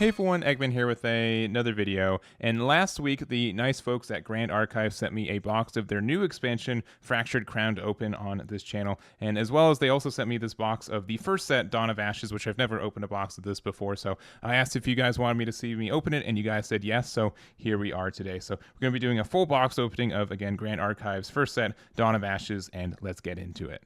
Hey everyone, Eggman here with another video, and last week the nice folks at Grand Archive sent me a box of their new expansion, Fractured Crown, to open on this channel, and as well as they also sent me this box of the first set, Dawn of Ashes, which I've never opened a box of this before, so I asked if you guys wanted me to see me open it, and you guys said yes, so here we are today. So we're going to be doing a full box opening of, again, Grand Archive's first set, Dawn of Ashes, and let's get into it.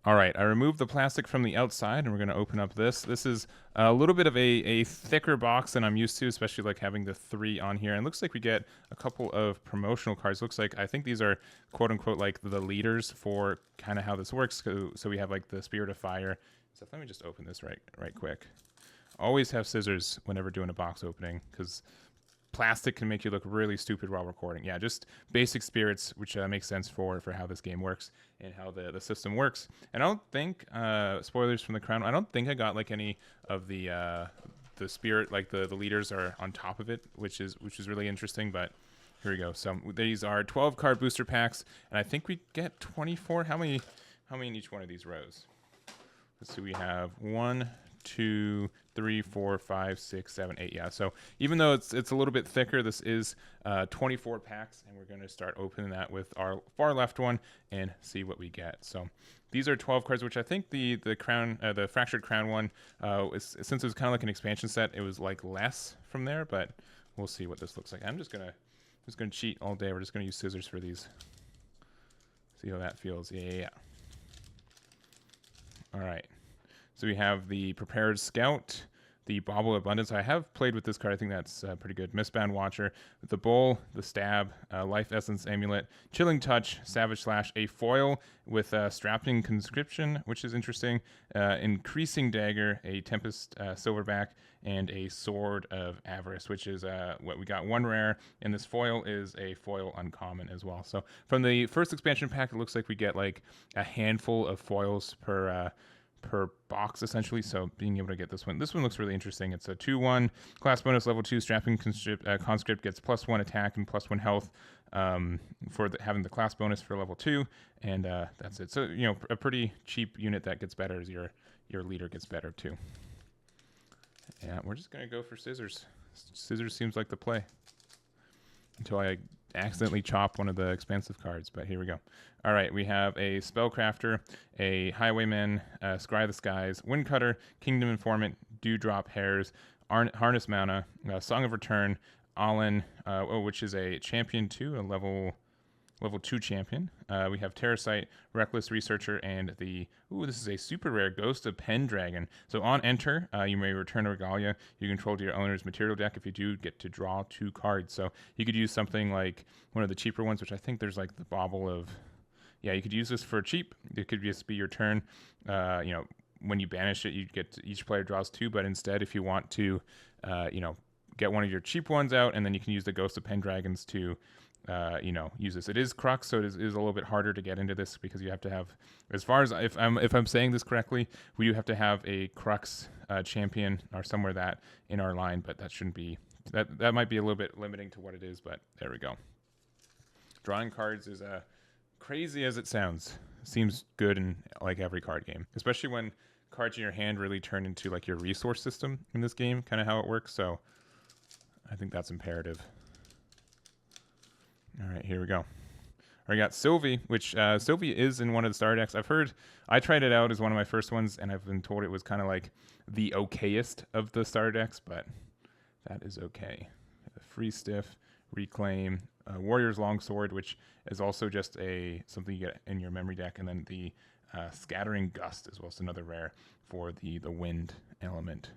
All right, I removed the plastic from the outside, and we're going to open up this. This is a little bit of a thicker box than I'm used to, especially like having the 3 on here. And it looks like we get a couple of promotional cards. Looks like, I think these are quote unquote like the leaders for kind of how this works. So we have like the Spirit of Fire. So let me just open this right quick. Always have scissors whenever doing a box opening, because plastic can make you look really stupid while recording. Yeah, just basic spirits, which makes sense for how this game works and how the system works. And I don't think, spoilers from the Crown, I don't think I got like any of the spirit, like the leaders are on top of it, which is really interesting, but here we go. So these are 12 card booster packs, and I think we get 24. How many in each one of these rows? Let's see, we have 1, 2, 3, 4, 5, 6, 7, 8. Yeah, so even though it's a little bit thicker, this is 24 packs, and we're going to start opening that with our far left one and see what we get. So these are 12 cards, which I think the crown, the Fractured Crown one, since it was kind of like an expansion set, it was like less from there, but we'll see what this looks like. I'm just gonna cheat all day. We're just gonna use scissors for these. See how that feels. Yeah. All right. So we have the Prepared Scout, the Bauble of Abundance. I have played with this card. I think that's pretty good. Mistbound Watcher, the Bowl, the Stab, Life Essence Amulet, Chilling Touch, Savage Slash, a foil with Strapping Conscription, which is interesting, Increasing Dagger, a Tempest Silverback, and a Sword of Avarice, which is what we got, 1 rare, and this foil is a foil uncommon as well. So from the first expansion pack, it looks like we get like a handful of foils per box, essentially. So being able to get this one looks really interesting. It's a 2/1 class bonus, level 2 strapping conscript gets +1 attack and +1 health for having the class bonus for level 2, and that's it. So a pretty cheap unit that gets better as your leader gets better too. Yeah, we're just gonna go for scissors. Scissors seems like the play until I accidentally chop one of the expansive cards, but here we go. All right, we have a Spellcrafter, a Highwayman, Scry the Skies, Windcutter, Kingdom Informant, Dewdrop Hairs, Harness Mana, Song of Return, Allen, which is a champion 2, a level 2 champion. We have Terrasite, Reckless Researcher, and this is a super rare Ghost of Pendragon. So on enter, you may return a Regalia you control to your owner's material deck. If you do, get to draw 2 cards. So you could use something like one of the cheaper ones, which I think there's like the Bauble of... Yeah, you could use this for cheap. It could just be your turn. When you banish it, you get each player draws 2, but instead, if you want to, get one of your cheap ones out, and then you can use the Ghost of Pendragons to use this. It is Crux, so it is a little bit harder to get into this because you have to have, as far as if I'm saying this correctly, we do have to have a Crux champion or somewhere that in our line, but that shouldn't be, that might be a little bit limiting to what it is, but there we go. Drawing cards is crazy as it sounds. Seems good in like every card game, especially when cards in your hand really turn into like your resource system in this game, kind of how it works. So I think that's imperative. All right, here we go. I got Sylvie, which Sylvie is in one of the star decks. I tried it out as one of my first ones, and I've been told it was kind of like the okayest of the star decks, but that is okay. Free Stiff, Reclaim, Warrior's Longsword, which is also just something you get in your memory deck, and then the Scattering Gust as well, so another rare for the wind element.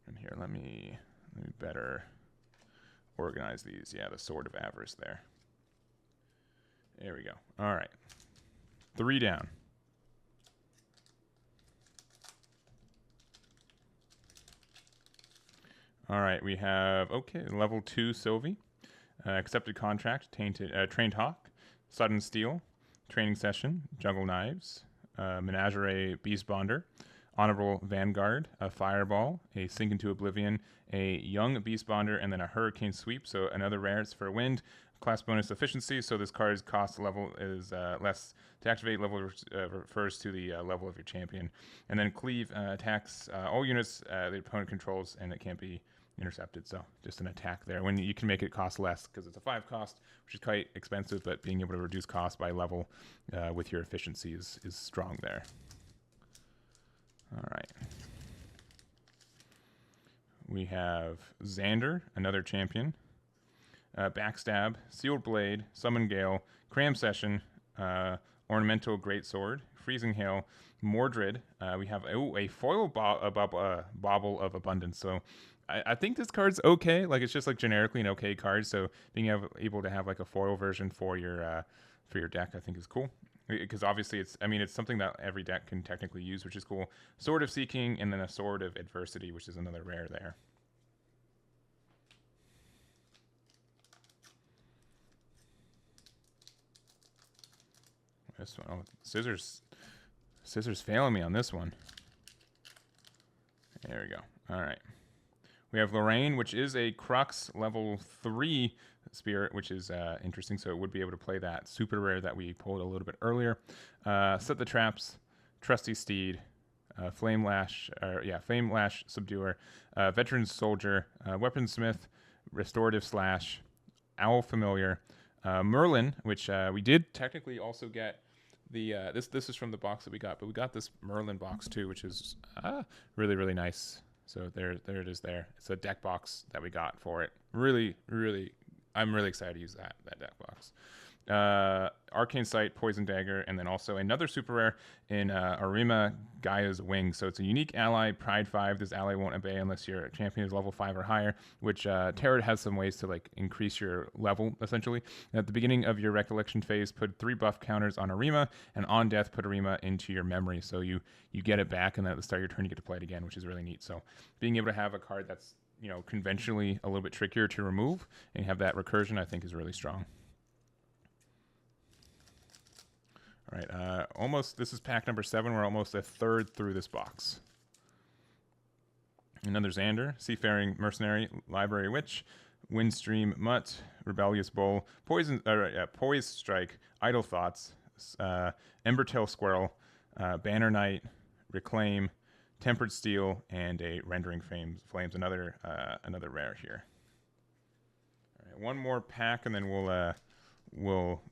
And here, let me better organize these. Yeah, the Sword of Avarice there. There we go. All right. 3 down. All right, we have, level 2 Sylvie. Accepted Contract, Trained Hawk, Sudden Steel, Training Session, Juggle Knives, Menagerie Beast Bonder, Honorable Vanguard, a Fireball, a Sink into Oblivion, a Young Beast Bonder, and then a Hurricane Sweep. So another rare is for wind. class bonus efficiency. So this card's cost level is less to activate. Level refers to the level of your champion. And then cleave attacks all units the opponent controls, and it can't be intercepted. So just an attack there. When you can make it cost less because it's a 5 cost, which is quite expensive, but being able to reduce cost by level with your efficiency is strong there. All right. We have Xander, another champion. Backstab, Sealed Blade, Summon Gale, Cram Session, Ornamental Greatsword, Freezing Hail, Mordred. We have a foil Bauble of Abundance. So I think this card's okay. Like, it's just like generically an okay card. So being able to have like a foil version for your deck, I think is cool. Because obviously it's something that every deck can technically use, which is cool. Sword of Seeking, and then a Sword of Adversity, which is another rare there. This one, oh, scissors failing me on this one. There we go. All right. We have Lorraine, which is a Crux level 3 spirit, which is interesting. So it would be able to play that super rare that we pulled a little bit earlier. Set the Traps, Trusty Steed, Flame Lash Subduer, Veteran Soldier, Weaponsmith, Restorative Slash, Owl Familiar, Merlin, which we did technically also get. This is from the box that we got, but we got this Merlin box too, which is really, really nice. So there it is there. It's a deck box that we got for it. Really, really, I'm really excited to use that deck box. Arcane Sight, Poison Dagger, and then also another super rare in Arima, Gaia's Wing. So it's a unique ally, Pride 5. This ally won't obey unless your champion is level 5 or higher, which Tarot has some ways to like increase your level, essentially. At the beginning of your Recollection phase, put 3 buff counters on Arima, and on death, put Arima into your memory. So you get it back, and then at the start of your turn, you get to play it again, which is really neat. So being able to have a card that's, you know, conventionally a little bit trickier to remove and have that recursion, I think is really strong. All right, this is pack number 7. We're almost a third through this box. Another Xander, Seafaring Mercenary, Library Witch, Windstream Mutt, Rebellious Bull, Poise Strike, Idle Thoughts, Embertail Squirrel, Banner Knight, Reclaim, Tempered Steel, and a Rendering Flames. Another rare here. All right, one more pack, and then we'll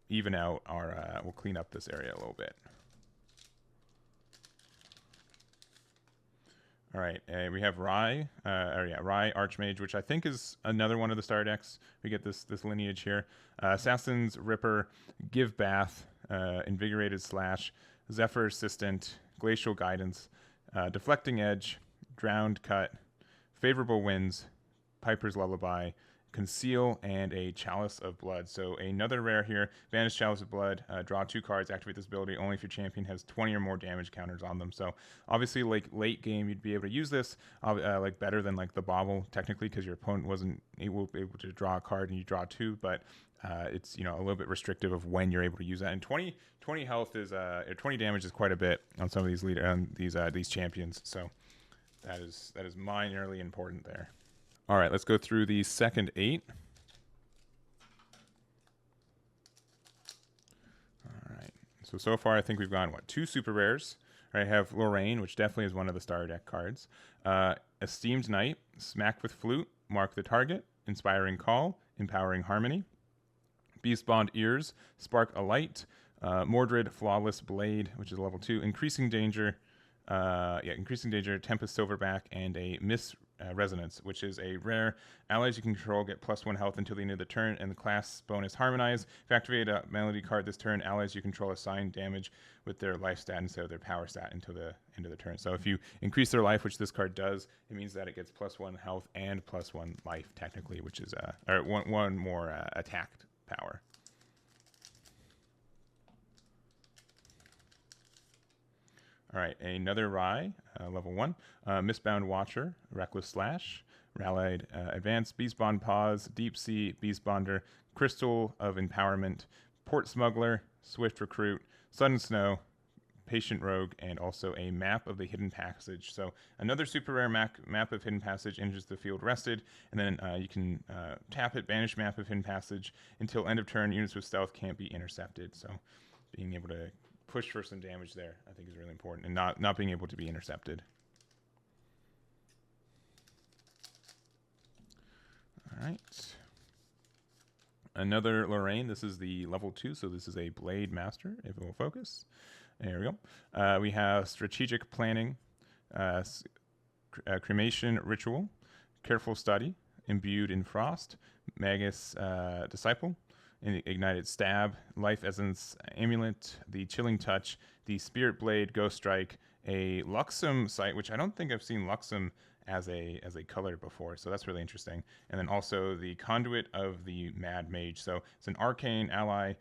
even out our, we'll clean up this area a little bit. All right, we have Rye Archmage, which I think is another one of the star decks. We get this lineage here. Assassin's Ripper, Give Bath, Invigorated Slash, Zephyr Assistant, Glacial Guidance, Deflecting Edge, Drowned Cut, Favorable Winds, Piper's Lullaby, Conceal, and a Chalice of Blood. So another rare here, Vanish Chalice of Blood, draw 2 cards, activate this ability only if your champion has 20 or more damage counters on them. So obviously, like late game, you'd be able to use this like better than like the Bauble technically, because your opponent wasn't able to draw a card and you draw 2, but it's, you know, a little bit restrictive of when you're able to use that. And 20 health is 20 damage is quite a bit on some of these these champions. So that is minorly important there. All right, let's go through the second 8. All right, so far I think we've gone, 2 super rares. I have Lorraine, which definitely is one of the star deck cards. Esteemed Knight, Smack with Flute, Mark the Target, Inspiring Call, Empowering Harmony. Beast Bond Ears, Spark a Light, Mordred Flawless Blade, which is level 2, Increasing Danger, Tempest Silverback, and a Miss Resonance, which is a rare. Allies you can control get +1 health until the end of the turn, and the class bonus Harmonize. If you activate a melody card this turn, allies you control assign damage with their life stat instead of their power stat until the end of the turn. So if you increase their life, which this card does, it means that it gets +1 health and +1 life technically, which is or one more attacked power. All right, another Rye, level 1. Mistbound Watcher, Reckless Slash, Rallied Advanced, Beast Bond Pause, Deep Sea, Beast Bonder, Crystal of Empowerment, Port Smuggler, Swift Recruit, Sudden Snow, Patient Rogue, and also a map of the Hidden Passage. So another super rare map of Hidden Passage enters the field rested, and then you can tap it, banish map of Hidden Passage until end of turn. Units with stealth can't be intercepted. So being able to push for some damage there, I think, is really important, and not being able to be intercepted. All right. Another Lorraine. This is the level 2, so this is a Blade Master, if it will focus. There we go. We have Strategic Planning, Cremation Ritual, Careful Study, Imbued in Frost, Magus Disciple, Ignited Stab, Life Essence Amulet, the Chilling Touch, the Spirit Blade, Ghost Strike, a Luxem site, which I don't think I've seen Luxem as a color before, so that's really interesting. And then also the Conduit of the Mad Mage. So it's an arcane ally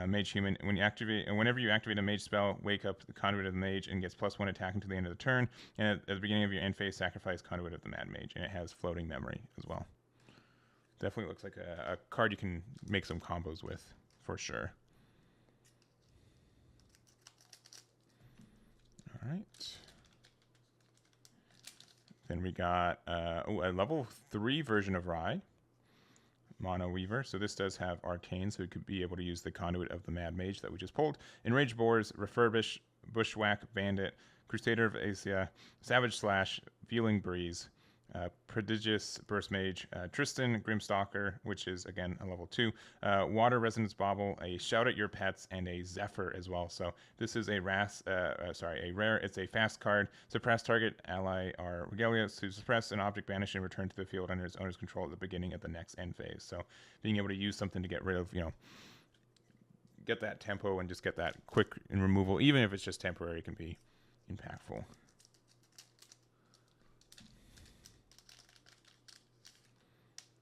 mage human. Whenever you activate a mage spell, wake up the Conduit of the Mage and gets +1 attack until the end of the turn. And at the beginning of your end phase, sacrifice Conduit of the Mad Mage, and it has floating memory as well. Definitely looks like a card you can make some combos with, for sure. All right. Then we got a level 3 version of Rye, Mono Weaver. So this does have Arcane, so it could be able to use the Conduit of the Mad Mage that we just pulled. Enraged Boars, Refurbish, Bushwhack, Bandit, Crusader of Asia, Savage Slash, Feeling Breeze, Prodigious Burst Mage, Tristan, Grimstalker, which is again a level 2, Water Resonance Bauble, a Shout at Your Pets, and a Zephyr as well. So this is a rare. It's a fast card. Suppress target ally or regalia to suppress an object banished and return to the field under its owner's control at the beginning of the next end phase. So being able to use something to get rid of, get that tempo and just get that quick and removal, even if it's just temporary, can be impactful.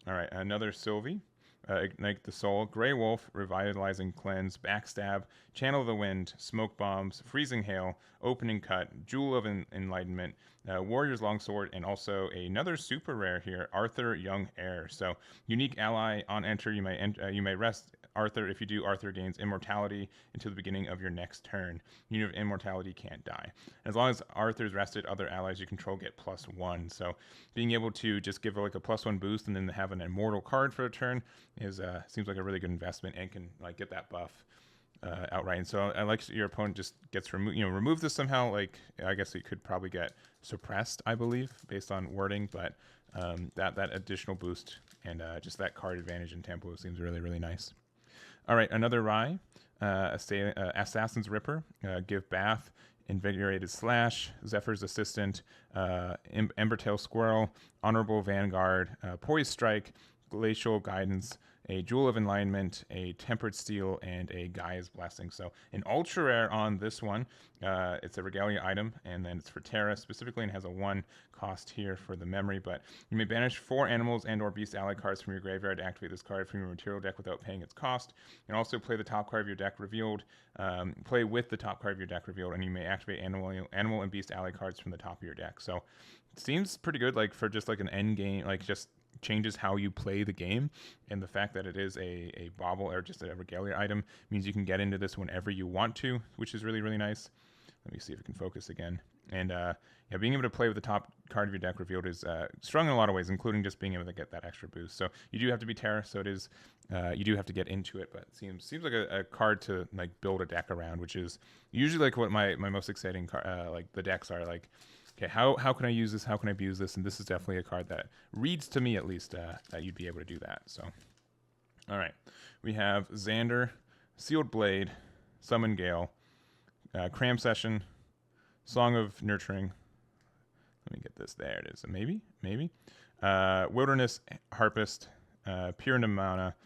All right, another Sylvie. Ignite the Soul, Grey Wolf, Revitalizing Cleanse, Backstab, Channel the Wind, Smoke Bombs, Freezing Hail, Opening Cut, Jewel of Enlightenment, Warrior's Longsword, and also another super rare here, Arthur Young Heir. So unique ally on enter. You may rest Arthur. If you do, Arthur gains immortality until the beginning of your next turn. Unit of immortality can't die. As long as Arthur's rested, other allies you control get +1. So being able to just give like a +1 boost and then have an immortal card for a turn is seems like a really good investment and can like get that buff outright. And so I like your opponent just gets remove this somehow. Like I guess it could probably get suppressed, I believe, based on wording, but that additional boost and just that card advantage and tempo seems really, really nice. All right, another Rye, Assassin's Ripper, Give Bath, Invigorated Slash, Zephyr's Assistant, Embertail Squirrel, Honorable Vanguard, Poise Strike, Glacial Guidance, a Jewel of Enlightenment, a Tempered Steel, and a Gaia's Blessing. So an ultra rare on this one. It's a regalia item, and then it's for Terra specifically, and has a 1 cost here for the memory. But you may banish 4 animals and/or beast ally cards from your graveyard to activate this card from your material deck without paying its cost. And also play the top card of your deck revealed. Play with the top card of your deck revealed, and you may activate animal and beast ally cards from the top of your deck. So it seems pretty good, like for just like an end game, like just changes how you play the game, and the fact that it is a bauble or just a regalia item means you can get into this whenever you want to, which is really, really nice. Let me see if it can focus again. And yeah, being able to play with the top card of your deck revealed is strong in a lot of ways, including just being able to get that extra boost. So you do have to be Terra, so it is you do have to get into it, but it seems like a card to like build a deck around, which is usually like what my most exciting like the decks are like. Okay, how can I use this? How can I abuse this? And this is definitely a card that reads to me, at least, that you'd be able to do that. So, all right. We have Xander, Sealed Blade, Summon Gale, Cram Session, Song of Nurturing. Let me get this. There it is. Maybe. Wilderness Harpist, Pure Mana,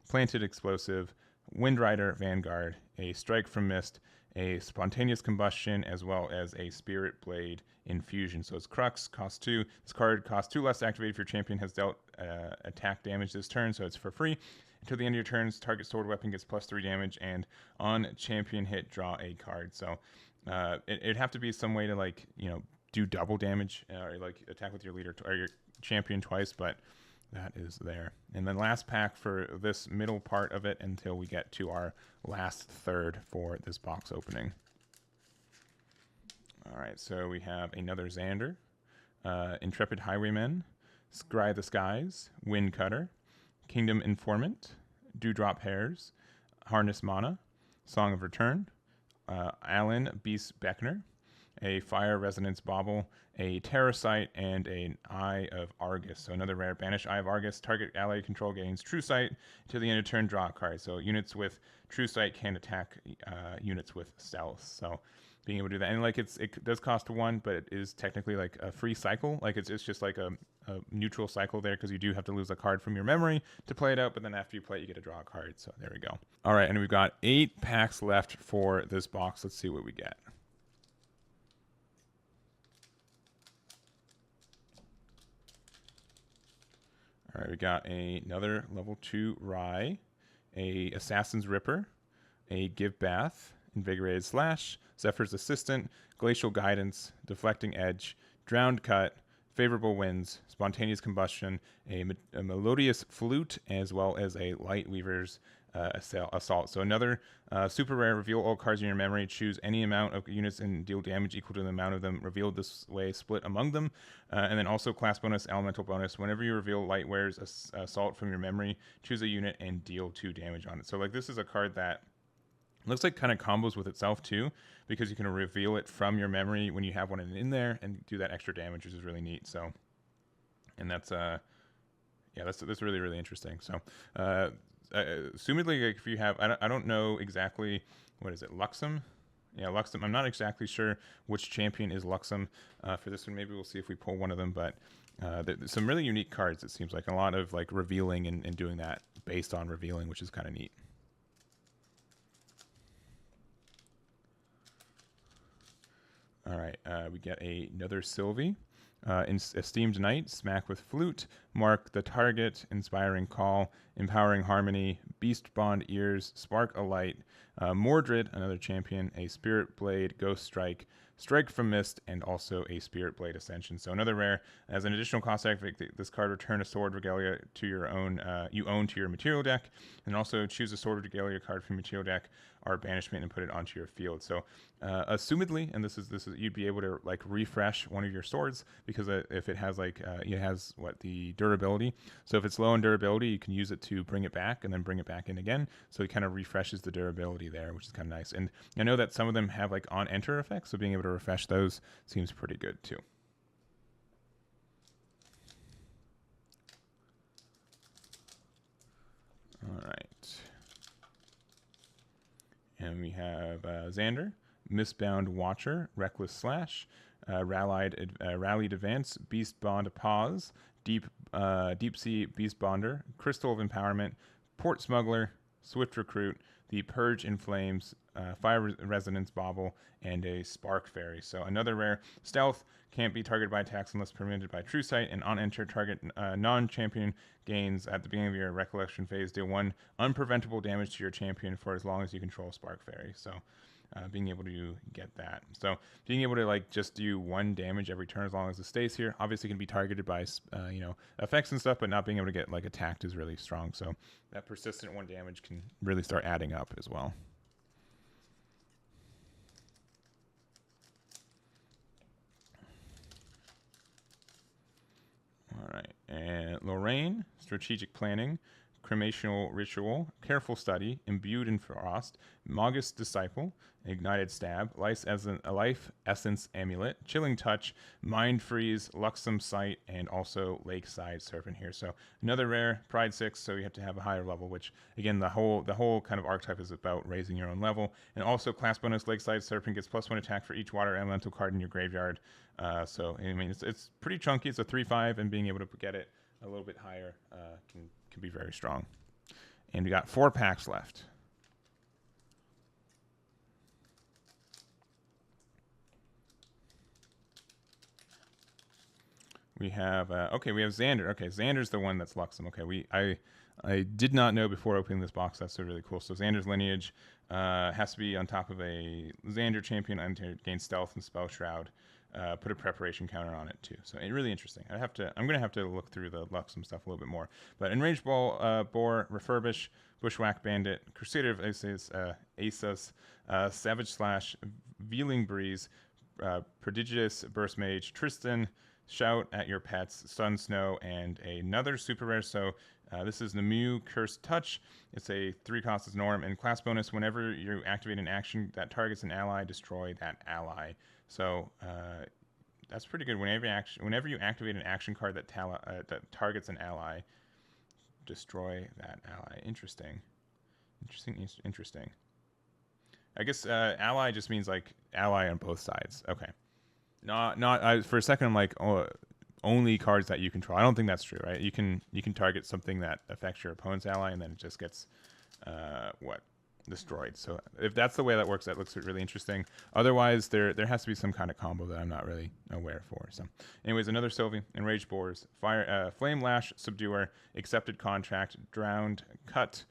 Planted Explosive, Windrider Vanguard, a Strike from Mist, a Spontaneous Combustion, as well as a Spirit Blade Infusion. So it's Crux, cost 2. This card costs 2 less to activate if your champion has dealt attack damage this turn, so it's for free. Until the end of your turns, target sword weapon gets +3 damage, and on champion hit, draw a card. So it'd have to be some way to like do double damage or like attack with your leader or your champion twice, but that is there. And then last pack for this middle part of it until we get to our last third for this box opening. All right, so we have another Xander, Intrepid Highwayman, Scry the Skies, Wind Cutter, Kingdom Informant, Dewdrop Hairs, Harness Mana, Song of Return, Alan Beast Beckner, a Fire Resonance Bauble, a Terrasite, and an Eye of Argus. So another rare. Banish Eye of Argus. Target ally control gains True Sight. Till the end of turn, draw a card. So units with True Sight can attack units with Stealth. So being able to do that, and like it does cost 1, but it is technically like a free cycle. Like it's just like a neutral cycle there, because you do have to lose a card from your memory to play it out, but then after you play it, you get to draw a card. So there we go. All right, and we've got 8 packs left for this box. Let's see what we get. All right, we got another level 2 Rye, a Assassin's Ripper, a Give Bath, Invigorated Slash, Zephyr's Assistant, Glacial Guidance, Deflecting Edge, Drowned Cut, Favorable Winds, Spontaneous Combustion, a Melodious Flute, as well as a Light Weaver's Assault. So another super rare. Reveal all cards in your memory. Choose any amount of units and deal damage equal to the amount of them revealed this way, split among them. And then also class bonus, elemental bonus. Whenever you reveal Lightware's Assault from your memory, choose a unit and deal 2 damage on it. So like this is a card that looks like kind of combos with itself too, because you can reveal it from your memory when you have one in there and do that extra damage, which is really neat. So, and that's yeah, that's really, really interesting. So assumedly, like, if you have, I don't know exactly, what is it, Luxem? Yeah, Luxem. I'm not exactly sure which champion is Luxem for this one. Maybe we'll see if we pull one of them, but there's some really unique cards, it seems like. A lot of like revealing and doing that based on revealing, which is kind of neat. All right, we get another Sylvie. Esteemed Knight, Smack with Flute, Mark the Target, Inspiring Call, Empowering Harmony, Beast Bond Ears, Spark a Light, Mordred, another champion, a Spirit Blade, Ghost Strike, Strike from Mist, and also a Spirit Blade Ascension. So another rare. As an additional cost activate, this card return a Sword Regalia to your own you own to your material deck, and also choose a Sword Regalia card from your material deck or banishment and put it onto your field. So assumedly, and this is you'd be able to like refresh one of your swords, because if it has like it has the durability. So if it's low on durability, you can use it to bring it back and then bring it back in again. So it kind of refreshes the durability there, which is kind of nice. And I know that some of them have like on enter effects, so being able to refresh those seems pretty good too. All right. And we have Xander, Mistbound Watcher, Reckless Slash, Rallied Advance, Beast Bond Pause, Deep Sea Beast Bonder, Crystal of Empowerment, Port Smuggler, Swift Recruit, the Purge in Flames, Fire Resonance Bauble, and a Spark Fairy. So another rare. Stealth, can't be targeted by attacks unless permitted by True Sight, and on enter target non-champion gains at the beginning of your recollection phase. Deal 1 unpreventable damage to your champion for as long as you control Spark Fairy. So being able to get that. So being able to like just do 1 damage every turn as long as it stays here. Obviously can be targeted by effects and stuff, but not being able to get like attacked is really strong. So that persistent 1 damage can really start adding up as well. All right, and Lorraine, Strategic Planning, Cremational Ritual, Careful Study, Imbued in Frost, Magus Disciple, Ignited Stab, Life Essence Amulet, Chilling Touch, Mind Freeze, Luxem Sight, and also Lakeside Serpent here. So another rare, Pride 6, so you have to have a higher level, which again, the whole kind of archetype is about raising your own level. And also class bonus, Lakeside Serpent gets +1 attack for each water elemental card in your graveyard. So I mean, it's pretty chunky. It's a 3/5, and being able to get it a little bit higher can be very strong. And we got 4 packs left. We have we have Xander. Okay, Xander's the one that's Luxem. Okay, I did not know before opening this box. That's so really cool. So Xander's lineage has to be on top of a Xander champion and gain stealth and spell shroud. Put a preparation counter on it too. So really interesting. I'm gonna have to look through the Luxem stuff a little bit more. But Enraged Boar, Refurbish, Bushwhack Bandit, Crusader of Aces, Savage Slash, Vealing Breeze, Prodigious Burst Mage, Tristan, Shout at Your Pets, Sun Snow, and another super rare. So this is Namu Cursed Touch. It's a 3-cost as norm, and class bonus, whenever you activate an action that targets an ally, destroy that ally. So that's pretty good. Whenever you activate an action card that targets an ally, destroy that ally. Interesting. I guess ally just means like ally on both sides. Okay. Not. For a second, I'm like, oh, only cards that you control. I don't think that's true, right? You can target something that affects your opponent's ally, and then it just gets destroyed. So if that's the way that works, that looks really interesting. Otherwise, there has to be some kind of combo that I'm not really aware for. So, anyways, another Sylvie, Enraged Boars, Flame Lash, Subduer, Accepted Contract, Drowned, Cut,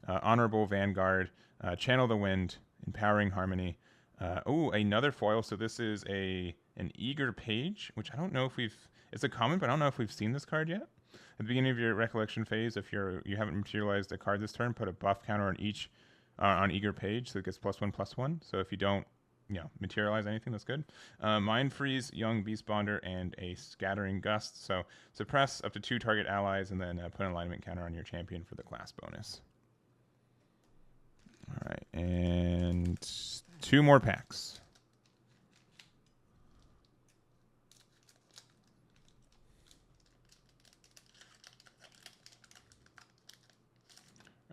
Honorable Vanguard, Channel the Wind, Empowering Harmony. Another foil. So this is an Eager Page, which I don't know if it's a common, but I don't know if we've seen this card yet. At the beginning of your recollection phase, if you haven't materialized a card this turn, put a buff counter on each on Eager Page, so it gets +1/+1. So if you don't, materialize anything, that's good. Mind Freeze, Young Beast Bonder, and a Scattering Gust. So suppress up to 2 target allies, and then put an alignment counter on your champion for the class bonus. All right, and 2 more packs.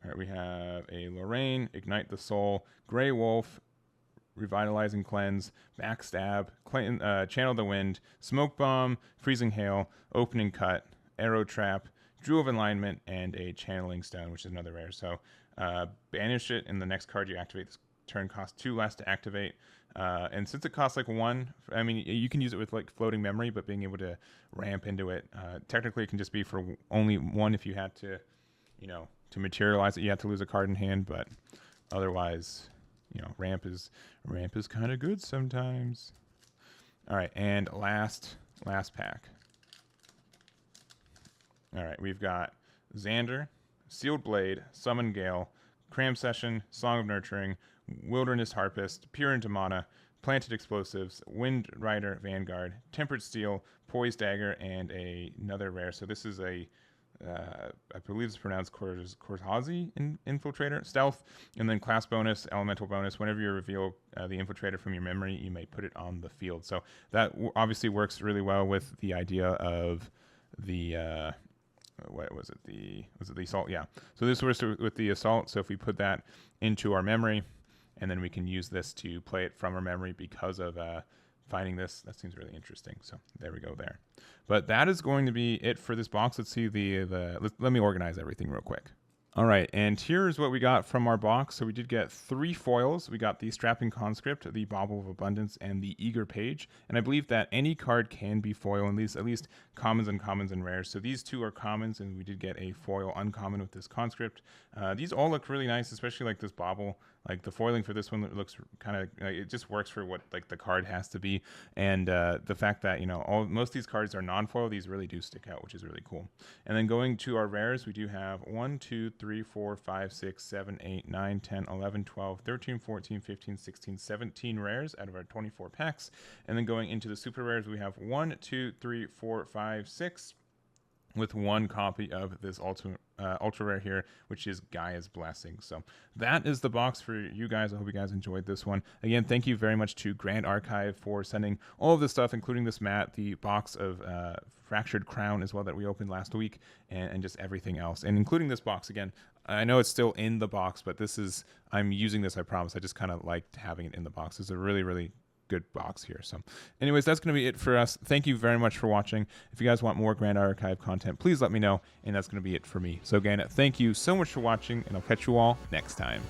All right, we have a Lorraine, Ignite the Soul, Grey Wolf, Revitalizing Cleanse, Backstab, Channel the Wind, Smoke Bomb, Freezing Hail, Opening Cut, Arrow Trap, Jewel of Alignment, and a Channeling Stone, which is another rare. So banish it, and the next card you activate this turn costs 2 less to activate. And since it costs like 1, I mean, you can use it with like floating memory, but being able to ramp into it, technically it can just be for only 1 if you had to, to materialize it, you have to lose a card in hand, but otherwise, ramp is kind of good sometimes. All right, and last pack. All right, we've got Xander, Sealed Blade, Summon Gale, Cram Session, Song of Nurturing, Wilderness Harpist, Pure into Mana, Planted Explosives, Wind Rider Vanguard, Tempered Steel, Poised Dagger, and another rare. So this is I believe it's pronounced Korhazi Infiltrator, Stealth, and then class bonus, elemental bonus. Whenever you reveal the Infiltrator from your memory, you may put it on the field. So that obviously works really well with the idea of the what was it? Was it the assault? Yeah. So this works with the assault. So if we put that into our memory, and then we can use this to play it from our memory because of finding this. That seems really interesting. So there we go there. But that is going to be it for this box. Let's see let me organize everything real quick. All right, and here's what we got from our box. So we did get 3 foils. We got the Strapping Conscript, the Bauble of Abundance, and the Eager Page. And I believe that any card can be foil, at least commons, uncommons, and rares. So these 2 are commons, and we did get a foil uncommon with this Conscript. These all look really nice, especially like this Bauble. Like the foiling for this one looks kind of, it just works for what like the card has to be. And the fact that, most of these cards are non-foil, these really do stick out, which is really cool. And then going to our rares, we do have 1, 2, 3, 4, 5, 6, 7, 8, 9, 10, 11, 12, 13, 14, 15, 16, 17 rares out of our 24 packs. And then going into the super rares, we have 1, 2, 3, 4, 5, 6 with 1 copy of this ultra rare here, which is Gaia's Blessing. So that is the box for you guys. I hope you guys enjoyed this one. Again, thank you very much to Grand Archive for sending all of this stuff, including this mat, the box of Fractured Crown as well that we opened last week, and just everything else, and including this box. Again, I know it's still in the box, but I'm using this, I promise. I just kind of liked having it in the box. It's a really, really good box here. So anyways, that's going to be it for us. Thank you very much for watching. If you guys want more Grand Archive content, please let me know, and that's going to be it for me. So again, thank you so much for watching, and I'll catch you all next time.